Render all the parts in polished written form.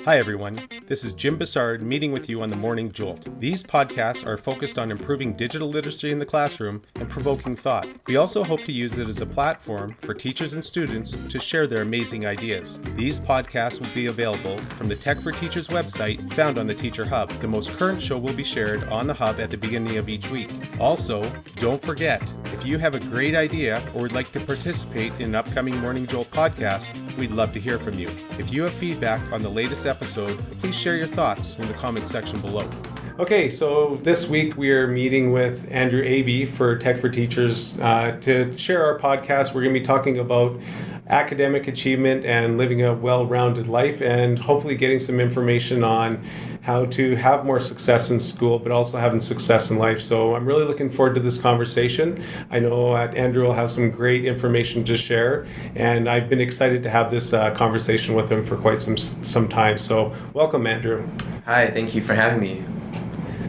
Hi everyone, this is Jim Bussard meeting with you on the Morning Jolt. These podcasts are focused on improving digital literacy in the classroom and provoking thought. We also hope to use it as a platform for teachers and students to share their amazing ideas. These podcasts will be available from the Tech for Teachers website found on the Teacher Hub. The most current show will be shared on the Hub at the beginning of each week. Also, don't forget, if you have a great idea or would like to participate in an upcoming Morning Jolt podcast, we'd love to hear from you. If you have feedback on the latest episode, please share your thoughts in the comments section below. Okay, so this week we are meeting with Andrew Abey for Tech for Teachers to share our podcast. We're going to be talking about academic achievement and living a well-rounded life, and hopefully getting some information on how to have more success in school, but also having success in life. So I'm really looking forward to this conversation. I know Andrew will have some great information to share, and I've been excited to have this conversation with him for quite some time. So welcome, Andrew. Hi, thank you for having me.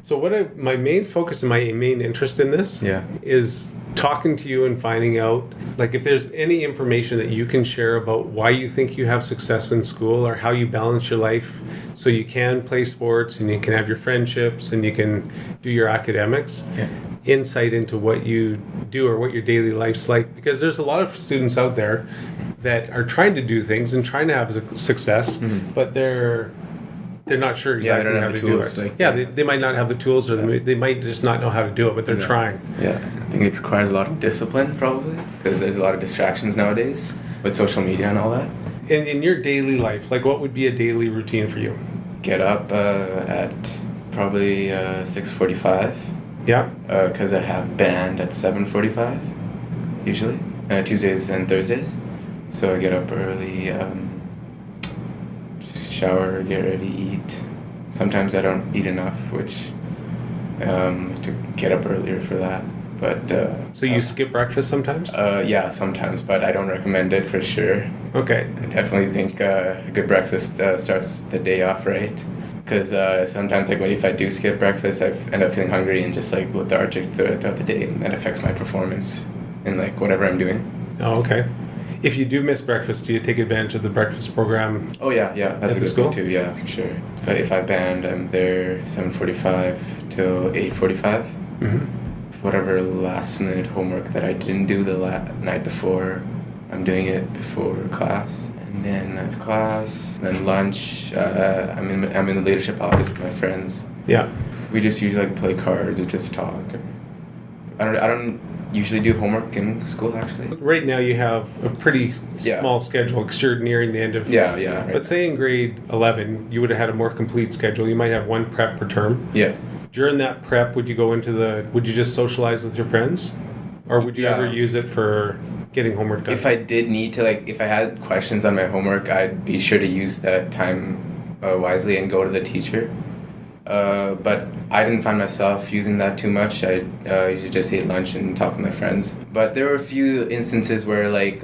So my main focus and my main interest in this is talking to you and finding out, like, if there's any information that you can share about why you think you have success in school or how you balance your life so you can play sports and you can have your friendships and you can do your academics. Insight into what you do or what your daily life's like, because there's a lot of students out there that are trying to do things and trying to have success, but they're not sure exactly how to do it. They might not have the tools, or they might just not know how to do it, but they're trying. Yeah, I think it requires a lot of discipline, probably, because there's a lot of distractions nowadays with social media and all that. In your daily life, like, what would be a daily routine for you? Get up at probably 6:45. Yeah. Because I have band at 7:45, usually, Tuesdays and Thursdays. So I get up early, shower, get ready, eat. Sometimes I don't eat enough, which have to get up earlier for that. But so you skip breakfast sometimes? Yeah, sometimes, but I don't recommend it for sure. Okay. I definitely think a good breakfast starts the day off right. Because sometimes, like, if I do skip breakfast, I end up feeling hungry and just like lethargic throughout the day, and that affects my performance in like whatever I'm doing. Oh, okay. If you do miss breakfast, do you take advantage of the breakfast program? Oh yeah, that's a good school? thing too. Yeah, for sure. If I band, I'm there 7:45 till 8:45. Whatever last minute homework that I didn't do the night before, I'm doing it before class. And then I have class, then lunch. I'm in the leadership office with my friends. Yeah. We just usually like play cards or just talk. I don't usually do homework in school, actually. Right now you have a pretty small schedule because you're nearing the end of... Yeah. Right. But say in grade 11, you would have had a more complete schedule. You might have one prep per term. Yeah. During that prep, would you just socialize with your friends? Or would you ever use it for getting homework done? If I did need to, like, if I had questions on my homework, I'd be sure to use that time wisely and go to the teacher. But I didn't find myself using that too much. I usually just ate lunch and talk with my friends. But there were a few instances where, like,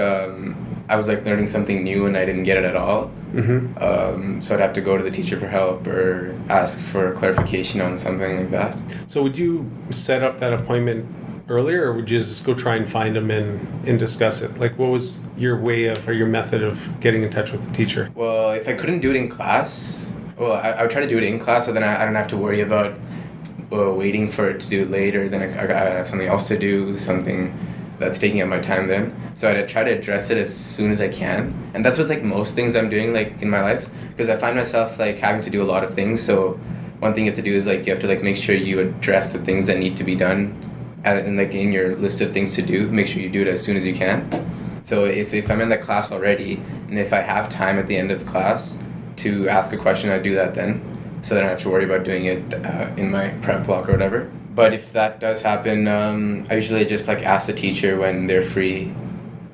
I was like learning something new and I didn't get it at all. So I'd have to go to the teacher for help or ask for clarification on something like that. So would you set up that appointment earlier, or would you just go try and find them and discuss it? Like, what was your way of, or your method of getting in touch with the teacher? Well, if I couldn't do it in class, I would try to do it in class, so then I don't have to worry about waiting for it to do it later. Then I have something else to do, something that's taking up my time then. So I'd try to address it as soon as I can. And that's what, like, most things I'm doing, like, in my life, because I find myself, like, having to do a lot of things. So one thing you have to do is, like, you have to, like, make sure you address the things that need to be done, and, like, in your list of things to do, make sure you do it as soon as you can. So if I'm in the class already, and if I have time at the end of the class to ask a question, I do that then. So then I don't have to worry about doing it in my prep block or whatever. But if that does happen, I usually just, like, ask the teacher when they're free.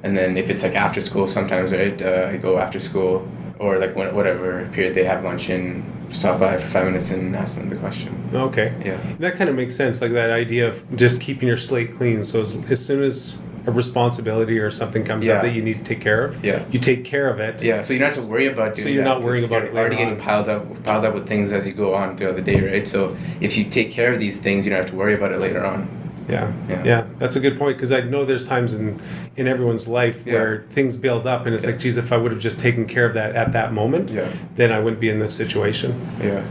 And then if it's, like, after school sometimes, right, I go after school, or, like, whatever period they have lunch in, stop by for 5 minutes and ask them the question. Okay. Yeah. That kind of makes sense, like that idea of just keeping your slate clean. So as soon as a responsibility or something comes up that you need to take care of, you take care of it. Yeah, so you don't have to worry about doing that. So you're not worrying about it later already getting piled up with things as you go on throughout the day, right? So if you take care of these things, you don't have to worry about it later on. Yeah. That's a good point, because I know there's times in everyone's life where things build up and it's like, geez, if I would have just taken care of that at that moment, then I wouldn't be in this situation. Yeah.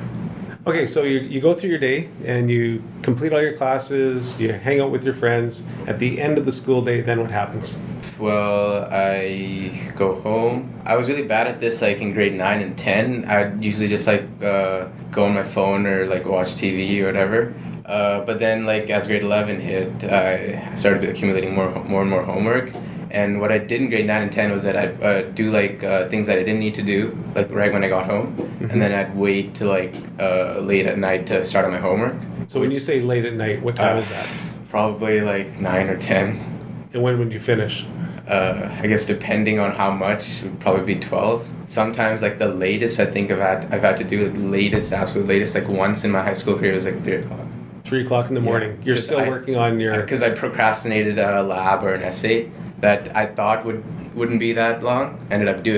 Okay, so you go through your day and you complete all your classes, you hang out with your friends. At the end of the school day, then what happens? Well, I go home. I was really bad at this, like in grade 9 and 10. I'd usually just go on my phone or like watch TV or whatever. But then like as grade 11 hit, I started accumulating more and more homework. And what I did in grade 9 and 10 was that I'd do like things that I didn't need to do, like right when I got home. And then I'd wait till like late at night to start on my homework. So when you say late at night, what time is that? Probably like 9 or 10. And when would you finish? I guess depending on how much, it would probably be 12. Sometimes like the latest I think I've had to do, like absolute latest, like once in my high school career was like 3 o'clock. 3 o'clock in the morning. You're still working on your... Because I procrastinated a lab or an essay that I thought wouldn't be that long.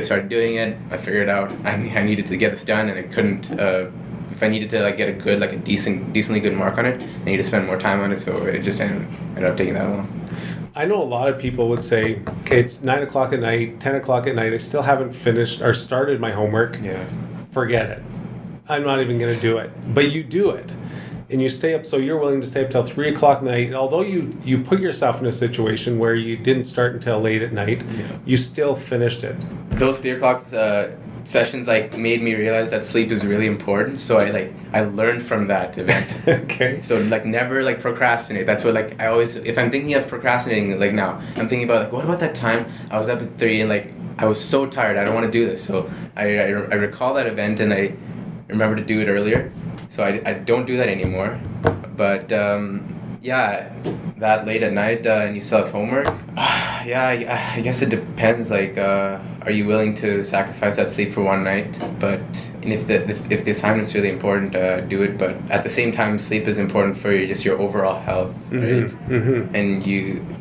Started doing it. I figured out I needed to get this done, and I couldn't. If I needed to like get a decently good mark on it, I needed to spend more time on it. So it just ended up taking that long. I know a lot of people would say, okay, it's 9 o'clock at night, 10 o'clock at night. I still haven't finished or started my homework. Yeah. Forget it. I'm not even going to do it. But you do it. And you stay up, so you're willing to stay up till 3 o'clock at night. Although you put yourself in a situation where you didn't start until late at night, you still finished it. Those 3 o'clock sessions like made me realize that sleep is really important. So I learned from that event. Okay. So like never like procrastinate. That's what like I always, if I'm thinking of procrastinating, like now I'm thinking about like, what about that time I was up at 3 and like I was so tired, I don't want to do this. So I recall that event and I remember to do it earlier. So I don't do that anymore. But that late at night and you still have homework. I guess it depends. Like, are you willing to sacrifice that sleep for one night? But and if the assignment's really important, do it. But at the same time, sleep is important for your overall health, right? Mm-hmm.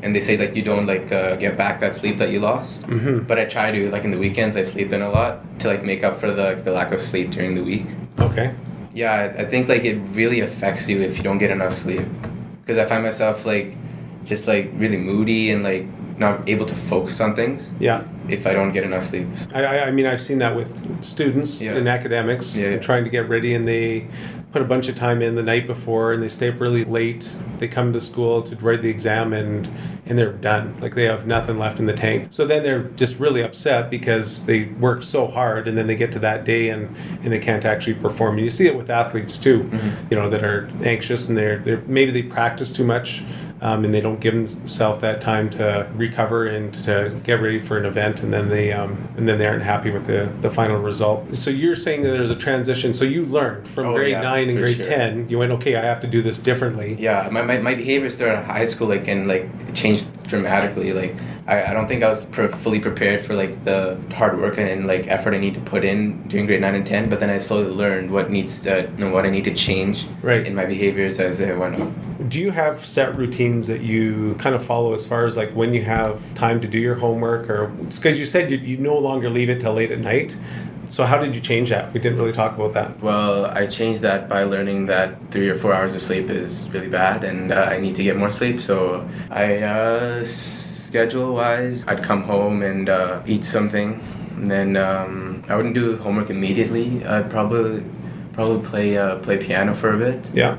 And they say like you don't like get back that sleep that you lost. Mm-hmm. But I try to, like in the weekends I sleep in a lot to like make up for the lack of sleep during the week. Okay. Yeah, I think like it really affects you if you don't get enough sleep. Because I find myself like just like really moody and like not able to focus on things. Yeah. If I don't get enough sleep. I mean, I've seen that with students in academics trying to get ready, and they put a bunch of time in the night before and they stay up really late. They come to school to write the exam and they're done. Like they have nothing left in the tank. So then they're just really upset because they work so hard and then they get to that day and they can't actually perform. And you see it with athletes too, that are anxious and they're maybe they practice too much. And they don't give themselves that time to recover and to get ready for an event, and then they aren't happy with the final result. So you're saying that there's a transition. So you learned from grade 9 and grade 10. You went, okay, I have to do this differently. Yeah, my behaviors throughout high school changed dramatically. Like I don't think I was fully prepared for like the hard work and like effort I need to put in during grade 9 and 10. But then I slowly learned what I need to change in my behaviors as I went on. Do you have set routines that you kind of follow as far as like when you have time to do your homework, or because you said you no longer leave it till late at night? So how did you change that? We didn't really talk about that. Well, I changed that by learning that 3 or 4 hours of sleep is really bad and I need to get more sleep. So I schedule-wise, I'd come home and eat something, and then I wouldn't do homework immediately. I'd probably play piano for a bit. Yeah.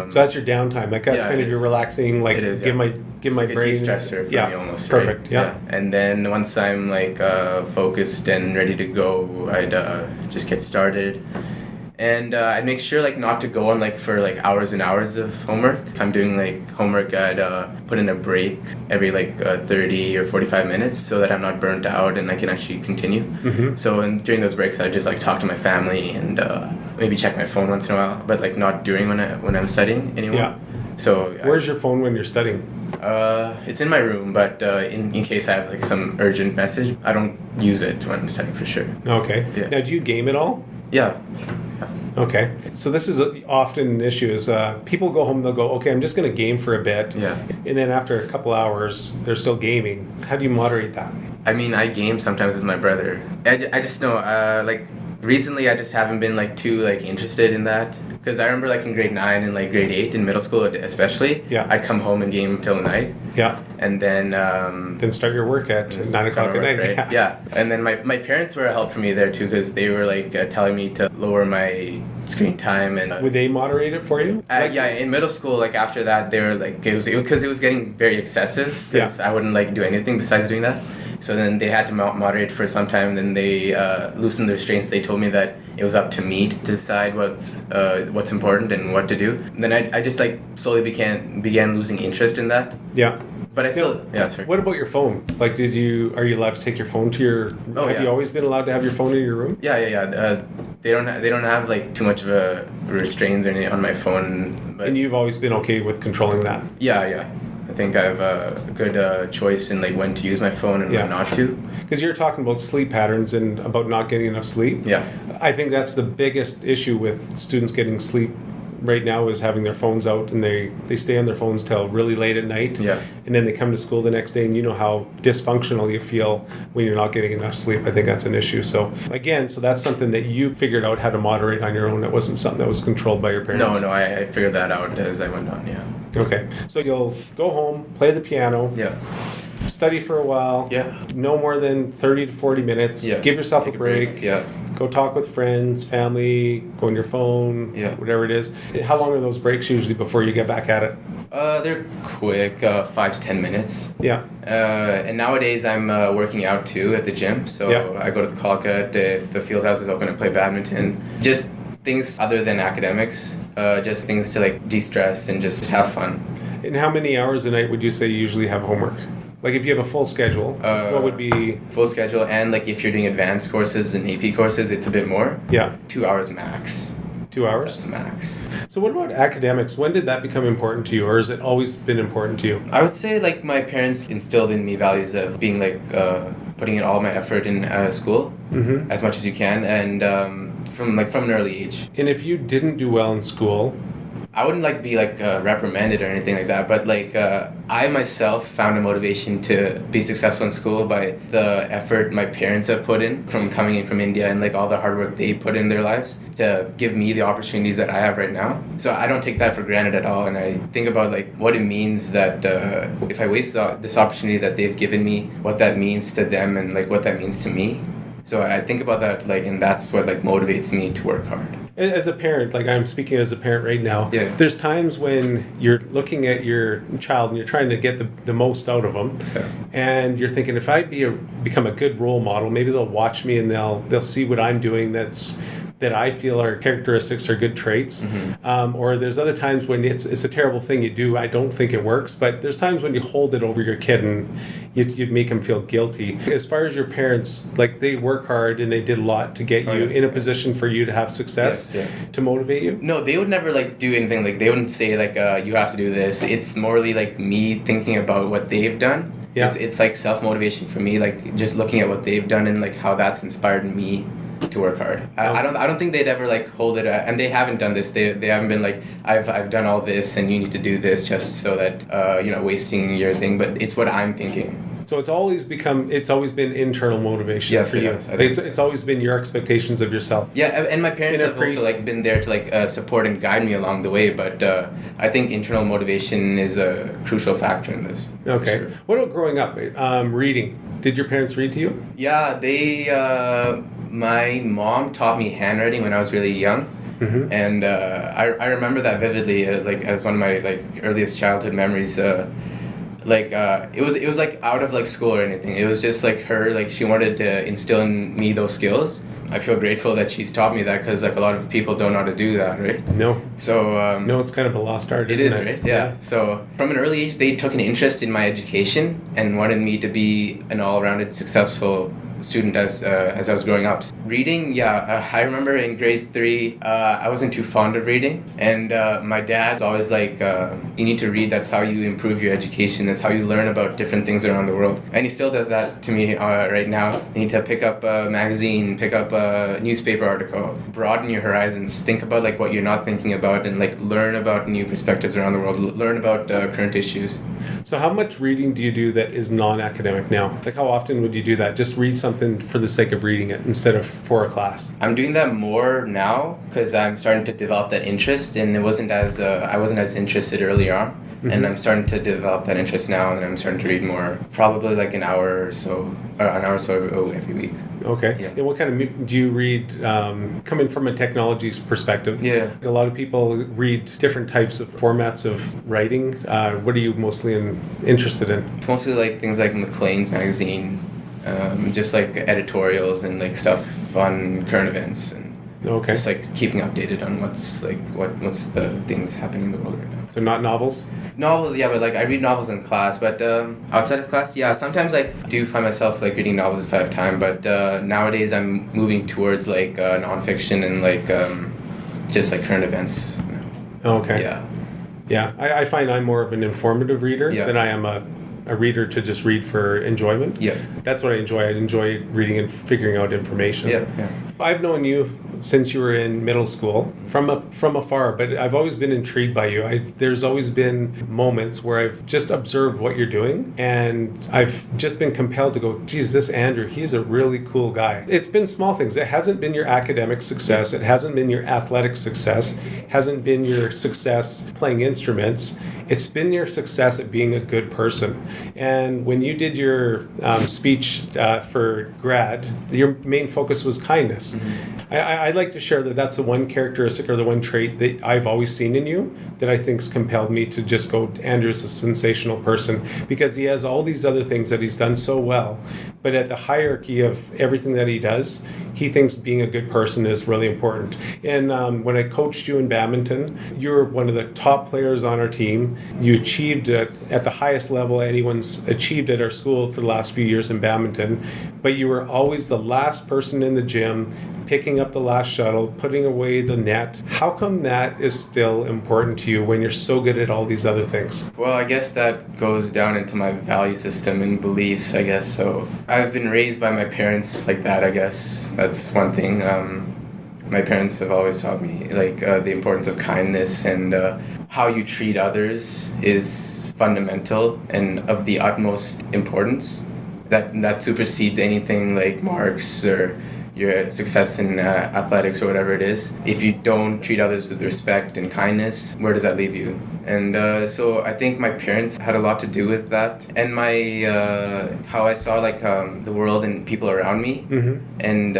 So that's your downtime. Like that's kind of your relaxing. Like give my like brain a de-stressor for me almost. Perfect. Right? Yeah. And then once I'm like focused and ready to go, I'd just get started. And I'd make sure like not to go on like for like hours and hours of homework. If I'm doing like homework, I'd put in a break every like 30 or 45 minutes so that I'm not burnt out and I can actually continue. Mm-hmm. So during those breaks, I'd just like talk to my family and maybe check my phone once in a while, but like not during when I'm studying anymore. Yeah. So where's your phone when you're studying? It's in my room, but in case I have like some urgent message, I don't use it when I'm studying for sure. Okay. Yeah. Now, do you game at all? Yeah. Okay. So this is often an issue is people go home, they'll go, okay, I'm just going to game for a bit. Yeah. And then after a couple hours, they're still gaming. How do you moderate that? I mean, I game sometimes with my brother. I just know, like, Recently, I just haven't been like too like interested in that, because I remember like in grade 9 and like grade 8 in middle school especially, I'd come home and game till night. Yeah. And then start your work at 9 o'clock at night. Right? Yeah. And then my parents were a help for me there too, because they were like telling me to lower my screen time. And would they moderate it for you? Yeah, in middle school, like after that, they were like, because it was getting very excessive, because I wouldn't like do anything besides doing that. So then they had to moderate for some time. Then they loosened their restraints. They told me that it was up to me to decide what's important and what to do. And then I just like slowly began losing interest in that. Yeah. But I still, sorry. What about your phone? Like, are you allowed to take your phone to your? Have you always been allowed to have your phone in your room? Yeah. They don't have like too much of a restraints or anything on my phone. But and you've always been okay with controlling that. Yeah. I think I have a good choice in like when to use my phone and when not to. Because you're talking about sleep patterns and about not getting enough sleep. Yeah. I think that's the biggest issue with students getting sleep right now, is having their phones out, and they stay on their phones till really late at night. Yeah. And then they come to school the next day, and you know how dysfunctional you feel when you're not getting enough sleep. I think that's an issue. So again, that's something that you figured out how to moderate on your own. It wasn't something that was controlled by your parents. No, I figured that out as I went on. Yeah. Okay. So you'll go home, play the piano. Yeah. Study for a while. Yeah. No more than 30 to 40 minutes. Yeah. Give yourself Take a break. Yeah. Go talk with friends, family, go on your phone, whatever it is. How long are those breaks usually before you get back at it? They're quick, 5 to 10 minutes. Yeah. And nowadays I'm working out too at the gym. So I go to the Colca if the field house is open and play badminton. Just things other than academics. Just things to like de-stress and just have fun. And how many hours a night would you say you usually have homework? Like if you have a full schedule, what would be... Full schedule, and like if you're doing advanced courses and AP courses, it's a bit more. Yeah. 2 hours max. 2 hours? That's max. So what about academics? When did that become important to you, or has it always been important to you? I would say like my parents instilled in me values of being like putting in all my effort in school as much as you can, and from an early age. And if you didn't do well in school... I wouldn't like be like reprimanded or anything like that, but like I myself found a motivation to be successful in school by the effort my parents have put in from coming in from India, and like all the hard work they put in their lives to give me the opportunities that I have right now. So I don't take that for granted at all, and I think about like what it means that if I waste this opportunity that they've given me, what that means to them and like what that means to me. So I think about that, like, and that's what like motivates me to work hard. As a parent, like I'm speaking as a parent right now, yeah. There's times when you're looking at your child and you're trying to get the most out of them, and you're thinking, if I become a good role model, maybe they'll watch me and they'll see what I'm doing that I feel are characteristics or good traits. Or there's other times when it's a terrible thing you do. I don't think it works, but there's times when you hold it over your kid and you make him feel guilty. As far as your parents, like they work hard and they did a lot to get you in a position for you to have success, to motivate you. No, they would never like do anything. Like they wouldn't say like you have to do this. It's morely like me thinking about what they've done. Yeah. It's like self-motivation for me, like just looking at what they've done and like how that's inspired me to work hard. I don't think they'd ever like hold it, and they haven't done this. They haven't been like, I've done all this and you need to do this just so that wasting your thing. But it's what I'm thinking. So it's always been internal motivation for you. It's always been your expectations of yourself. Yeah, and my parents have also like been there to like support and guide me along the way. But I think internal motivation is a crucial factor in this. Okay. Sure. What about growing up? Reading. Did your parents read to you? Yeah, they. My mom taught me handwriting when I was really young. And I remember that vividly, like as one of my like earliest childhood memories. It was like out of like school or anything. It was just like her, like she wanted to instill in me those skills. I feel grateful that she's taught me that, because like a lot of people don't know how to do that, right? No. So no, it's kind of a lost art. It is, right? Yeah. So from an early age, they took an interest in my education and wanted me to be an all-rounded successful student as I was growing up. Reading, I remember in grade 3, I wasn't too fond of reading, and my dad's always like, you need to read, that's how you improve your education, that's how you learn about different things around the world. And he still does that to me right now. You need to pick up a magazine, pick up a newspaper article, broaden your horizons, think about like what you're not thinking about, and like learn about new perspectives around the world, learn about current issues. So how much reading do you do that is non-academic now? Like how often would you do that? Just read something for the sake of reading it instead of for a class? I'm doing that more now because I'm starting to develop that interest, and it wasn't as I wasn't as interested earlier on, and I'm starting to develop that interest now, and I'm starting to read more, probably like an hour or so every week. Okay. Yeah. And what kind of do you read, coming from a technology perspective? Yeah. A lot of people read different types of formats of writing. What are you mostly interested in? Mostly like things like Maclean's magazine, just like editorials and like stuff on current events, and Okay. just like keeping updated on what's the things happening in the world right now. So not novels? Novels, yeah, but like I read novels in class, but outside of class, yeah, sometimes I do find myself like reading novels if I have time, but nowadays I'm moving towards like nonfiction and like just like current events. Okay. Yeah. Yeah, I find I'm more of an informative reader than I am a reader to just read for enjoyment. Yeah. That's what I enjoy. I enjoy reading and figuring out information. Yeah. I've known you since you were in middle school from afar, but I've always been intrigued by you. There's always been moments where I've just observed what you're doing, and I've just been compelled to go, geez, this Andrew, he's a really cool guy. It's been small things. It hasn't been your academic success. It hasn't been your athletic success. It hasn't been your success playing instruments. It's been your success at being a good person. And when you did your speech for grad, your main focus was kindness. Mm-hmm. I'd like to share that that's the one characteristic or the one trait that I've always seen in you that I think's compelled me to just go, Andrew's a sensational person, because he has all these other things that he's done so well. But at the hierarchy of everything that he does, he thinks being a good person is really important. And when I coached you in badminton, you were one of the top players on our team. You achieved at the highest level anyone's achieved at our school for the last few years in badminton, but you were always the last person in the gym, picking up the last shuttle, putting away the net. How come that is still important to you when you're so good at all these other things? Well, I guess that goes down into my value system and beliefs, I guess. So I've been raised by my parents like that, I guess. That's one thing. My parents have always taught me like the importance of kindness, and how you treat others is fundamental and of the utmost importance. That supersedes anything like marks or your success in athletics or whatever it is. If you don't treat others with respect and kindness, where does that leave you? And so I think my parents had a lot to do with that, and my how I saw like the world and people around me, and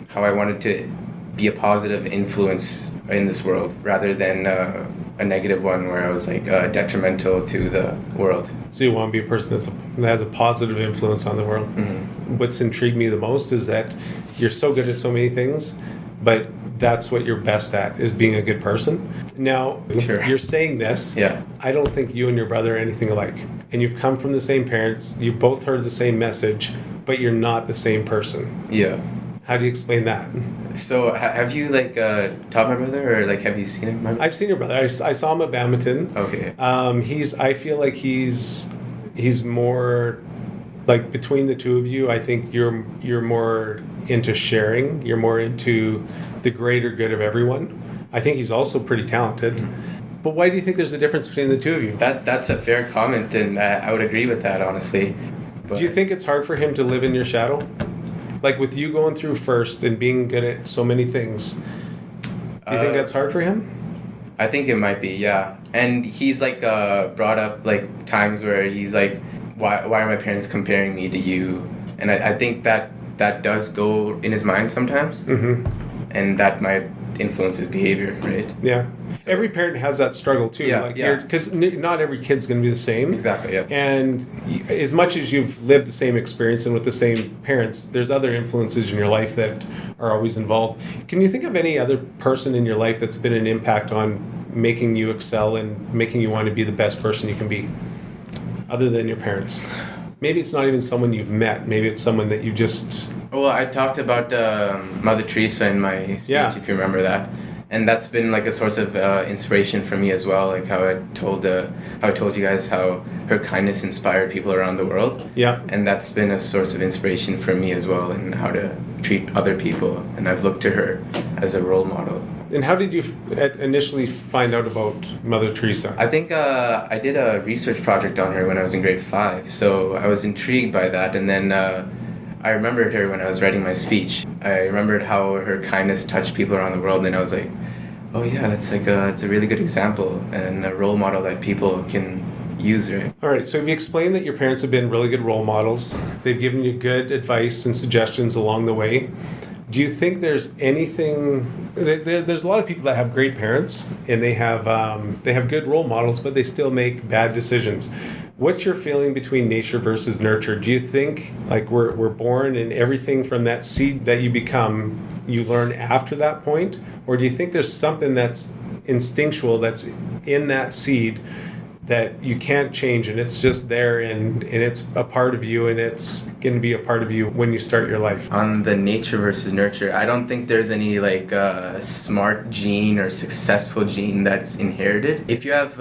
how I wanted to be a positive influence in this world rather than a negative one where I was like detrimental to the world. So you want to be a person that has a positive influence on the world. Mm-hmm. What's intrigued me the most is that you're so good at so many things, but that's what you're best at, is being a good person. Now, You're saying this. Yeah. I don't think you and your brother are anything alike. And you've come from the same parents. You both heard the same message, but you're not the same person. Yeah. How do you explain that? So have you like taught my brother, or like have you seen him? I've seen your brother. I saw him at badminton. Okay. I feel like he's more like, between the two of you, I think you're more into sharing. You're more into the greater good of everyone. I think he's also pretty talented. Mm-hmm. But why do you think there's a difference between the two of you? That's a fair comment, and I would agree with that, honestly. But do you think it's hard for him to live in your shadow? Like with you going through first and being good at so many things, do you think that's hard for him? I think it might be, yeah. And he's like brought up like times where he's like, why are my parents comparing me to you? And I think that does go in his mind sometimes. Mm-hmm. And that might influence his behavior, right? Yeah. So, every parent has that struggle too. Yeah, yeah. Because not every kid's going to be the same. Exactly, yeah. And as much as you've lived the same experience and with the same parents, there's other influences in your life that are always involved. Can you think of any other person in your life that's been an impact on making you excel and making you want to be the best person you can be, other than your parents? Maybe it's not even someone you've met. Maybe it's someone that you just... Well, I talked about Mother Teresa in my speech, if you remember that. And that's been like a source of inspiration for me as well. Like how I told you guys how her kindness inspired people around the world. Yeah. And that's been a source of inspiration for me as well, in how to treat other people. And I've looked to her as a role model. And how did you initially find out about Mother Teresa? I think I did a research project on her when I was in grade 5. So I was intrigued by that. And then I remembered her when I was writing my speech. I remembered how her kindness touched people around the world, and I was like, oh yeah, that's like it's a really good example and a role model that people can use, right? All right, so if you explain that your parents have been really good role models, they've given you good advice and suggestions along the way, do you think there's anything... There's a lot of people that have great parents and they have good role models, but they still make bad decisions. What's your feeling between nature versus nurture? Do you think like we're born and everything from that seed that you become, you learn after that point? Or do you think there's something that's instinctual that's in that seed that you can't change and it's just there and it's a part of you and it's going to be a part of you when you start your life? On the nature versus nurture, I don't think there's any like smart gene or successful gene that's inherited. If you have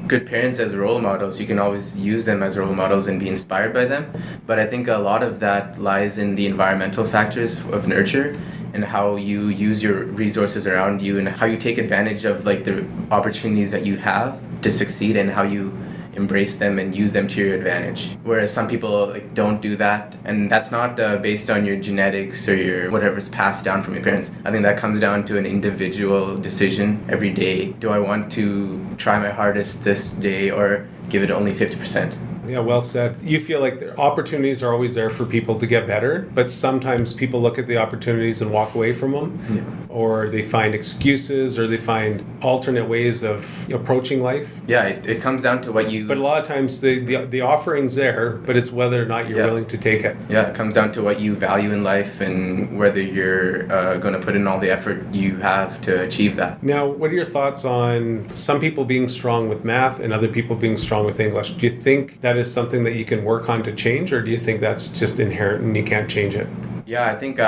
good parents as role models, you can always use them as role models and be inspired by them. But I think a lot of that lies in the environmental factors of nurture and how you use your resources around you and how you take advantage of like the opportunities that you have to succeed and how you embrace them and use them to your advantage. Whereas some people like don't do that, and that's not based on your genetics or your whatever's passed down from your parents. I think that comes down to an individual decision every day. Do I want to try my hardest this day or give it only 50%? Yeah, well said. You feel like the opportunities are always there for people to get better, but sometimes people look at the opportunities and walk away from them, or they find excuses, or they find alternate ways of approaching life. Yeah, it comes down to what you... But a lot of times the offering's there, but it's whether or not you're willing to take it. Yeah, it comes down to what you value in life and whether you're going to put in all the effort you have to achieve that. Now, what are your thoughts on some people being strong with math and other people being strong with English? Do you think that is something that you can work on to change, or do you think that's just inherent and you can't change it? Yeah, I think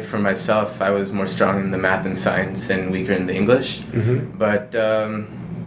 for myself, I was more strong in the math and science and weaker in the English. Mm-hmm. But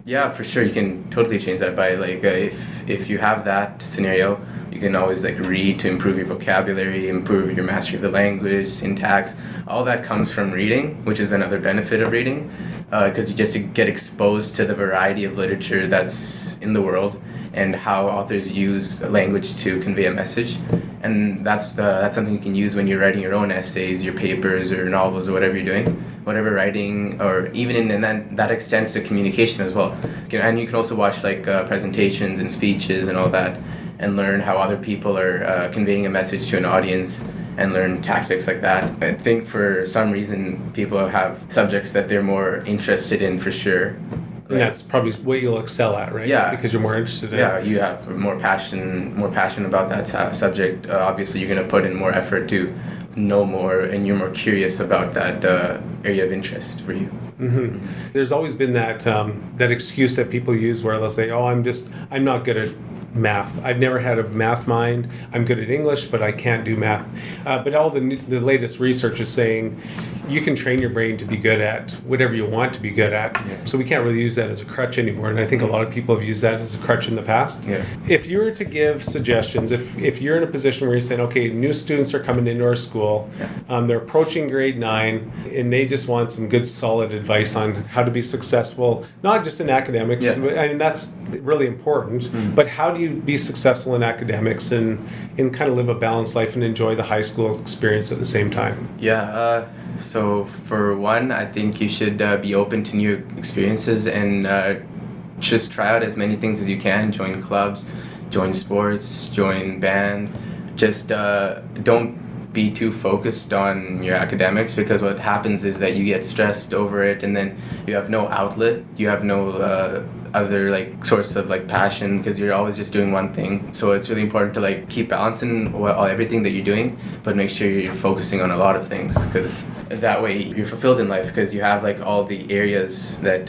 yeah, for sure, you can totally change that by like if you have that scenario, you can always like read to improve your vocabulary, improve your mastery of the language, syntax. All that comes from reading, which is another benefit of reading, because you just get exposed to the variety of literature that's in the world and how authors use language to convey a message. And that's something you can use when you're writing your own essays, your papers, or novels, or whatever you're doing. Whatever writing, or even and that extends to communication as well. And you can also watch like presentations and speeches and all that, and learn how other people are conveying a message to an audience, and learn tactics like that. I think for some reason people have subjects that they're more interested in, for sure. And that's probably what you'll excel at, right? Yeah. Because you're more interested in it. Yeah, you have more passion about that subject. Obviously, you're going to put in more effort to know more, and you're more curious about that area of interest for you. Mm-hmm. There's always been that excuse that people use where they'll say, "Oh, I'm not good at math. I've never had a math mind. I'm good at English, but I can't do math." But all the latest research is saying you can train your brain to be good at whatever you want to be good at. Yeah. So we can't really use that as a crutch anymore. And I think a lot of people have used that as a crutch in the past. Yeah. If you were to give suggestions, if you're in a position where you're saying, okay, new students are coming into our school, they're approaching grade 9, and they just want some good solid advice on how to be successful, not just in academics. I mean, that's really important, but how do you be successful in academics and kind of live a balanced life and enjoy the high school experience at the same time? Yeah, so for one, I think you should be open to new experiences and just try out as many things as you can. Join clubs, join sports, join band. Just don't be too focused on your academics, because what happens is that you get stressed over it and then you have no outlet, you have no other like source of like passion, because you're always just doing one thing. So it's really important to like keep balancing everything that you're doing, but make sure you're focusing on a lot of things, because that way you're fulfilled in life, because you have like all the areas that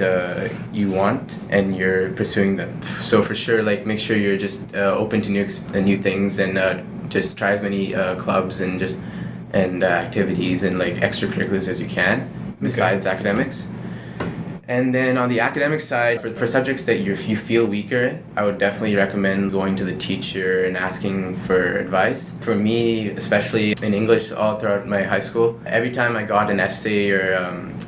you want and you're pursuing them. So for sure, like make sure you're just open to new things, and just try as many clubs and activities and like extracurriculars as you can besides academics. And then on the academic side, for subjects that you feel weaker in, I would definitely recommend going to the teacher and asking for advice. For me, especially in English all throughout my high school, every time I got an essay or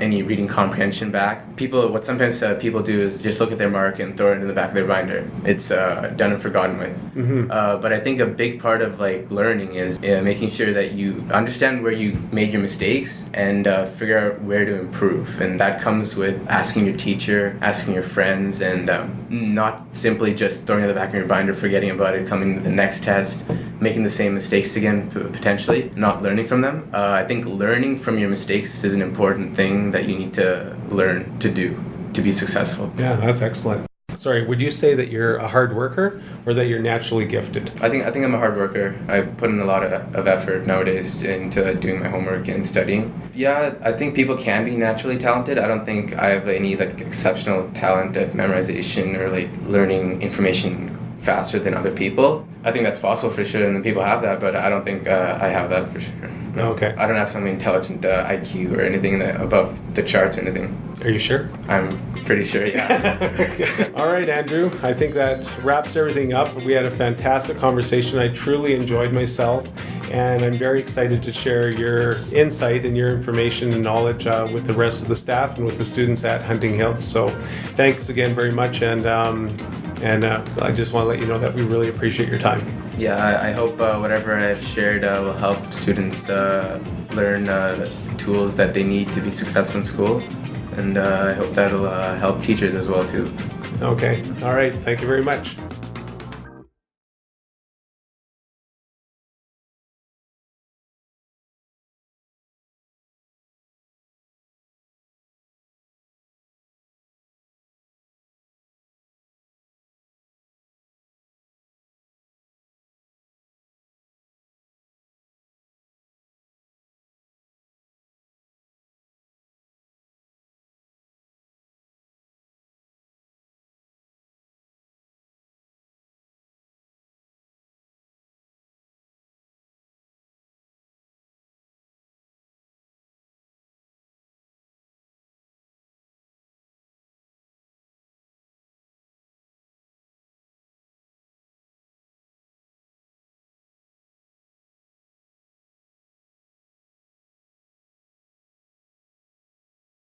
any reading comprehension back, what sometimes people do is just look at their mark and throw it in the back of their binder. It's done and forgotten with. Mm-hmm. But I think a big part of like learning is making sure that you understand where you made your mistakes and figure out where to improve. And that comes with asking your teacher, asking your friends, and not simply just throwing it in the back of your binder, forgetting about it, coming to the next test, making the same mistakes again, potentially, not learning from them. I think learning from your mistakes is an important thing that you need to learn to do to be successful. Yeah, that's excellent. Sorry, would you say that you're a hard worker or that you're naturally gifted? I think I'm a hard worker. I put in a lot of effort nowadays into doing my homework and studying. Yeah, I think people can be naturally talented. I don't think I have any like exceptional talent at memorization or like learning information faster than other people. I think that's possible for sure, and people have that, but I don't think I have that for sure. No. Okay. I don't have some intelligent IQ or anything above the charts or anything. Are you sure? I'm pretty sure, yeah. All right, Andrew. I think that wraps everything up. We had a fantastic conversation. I truly enjoyed myself, and I'm very excited to share your insight and your information and knowledge with the rest of the staff and with the students at Hunting Hills. So thanks again very much, and I just want to let you know that we really appreciate your time. Yeah, I hope whatever I've shared will help students learn tools that they need to be successful in school, and I hope that'll help teachers as well too. Okay. All right. Thank you very much.